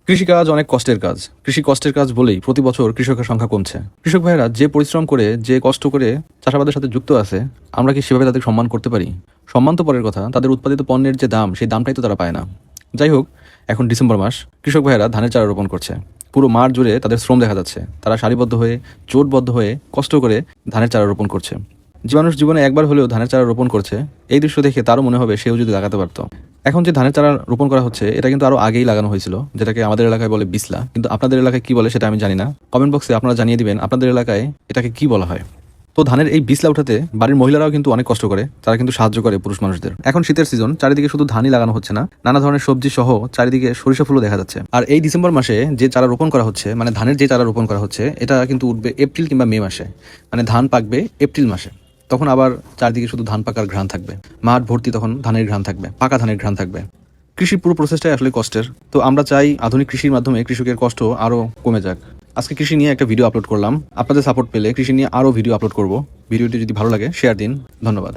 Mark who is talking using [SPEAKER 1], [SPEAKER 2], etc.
[SPEAKER 1] কৃষিকাজ অনেক কষ্টের কাজ। কৃষি কষ্টের কাজ বলেই প্রতি বছর কৃষকের সংখ্যা কমছে। কৃষক ভাইয়েরা যে পরিশ্রম করে, যে কষ্ট করে চাষাবাদের সাথে যুক্ত আছে, আমরা কি সেভাবে তাদের সম্মান করতে পারি? সম্মান তো পরের কথা, তাদের উৎপাদিত পণ্যের যে দাম, সেই দামটাই তো তারা পায় না। যাই হোক, এখন ডিসেম্বর মাস, কৃষক ভাইয়েরা ধানের চারা রোপণ করছে। পুরো মাঠ জুড়ে তাদের শ্রম দেখা যাচ্ছে। তারা সারিবদ্ধ হয়ে, জোটবদ্ধ হয়ে কষ্ট করে ধানের চারা রোপণ করছে। যে মানুষ জীবনে একবার হলেও ধানের চারা রোপণ করছে, এই দৃশ্য দেখে তারও মনে হবে সেও যদি লাগাতে পারতো। এখন যে ধানের চারা রোপণ করা হচ্ছে, এটা কিন্তু আরো আগেই লাগানো হয়েছিল, যেটাকে আমাদের এলাকায় বলে বিসলা, কিন্তু আপনাদের এলাকায় কি বলে সেটা আমি জানি না। কমেন্ট বক্সে আপনারা জানিয়ে দিবেন আপনাদের এলাকায় এটাকে কি বলা হয়। তো ধানের এই বিসলা উঠাতে বাড়ির মহিলারাও কিন্তু অনেক কষ্ট করে, তারা কিন্তু সাহায্য করে পুরুষ মানুষদের। এখন শীতের সিজন, চারিদিকে শুধু ধানই লাগানো হচ্ছে না, নানা ধরনের সবজি সহ চারিদিকে সরিষা ফুলও দেখা যাচ্ছে। আর এই ডিসেম্বর মাসে যে চারা রোপণ করা হচ্ছে, মানে ধানের যে চারা রোপণ করা হচ্ছে, এটা কিন্তু উঠবে এপ্রিল কিংবা মে মাসে। মানে ধান পাকবে এপ্রিল মাসে। তখন আবার চারদিকে শুধু ধান পাকার ঘ্রাণ থাকবে, মাঠ ভর্তি তখন ধানের ঘ্রাণ থাকবে, পাকা ধানের ঘ্রাণ থাকবে। কৃষির পুরো প্রসেসটাই আসলে কষ্টের। তো আমরা চাই আধুনিক কৃষির মাধ্যমে কৃষকের কষ্ট আরো কমে যাক। আজকে কৃষি নিয়ে একটা ভিডিও আপলোড করলাম। আপনাদের সাপোর্ট পেলে কৃষি নিয়ে আরো ভিডিও আপলোড করব। ভিডিওটি যদি ভালো লাগে শেয়ার দিন। ধন্যবাদ।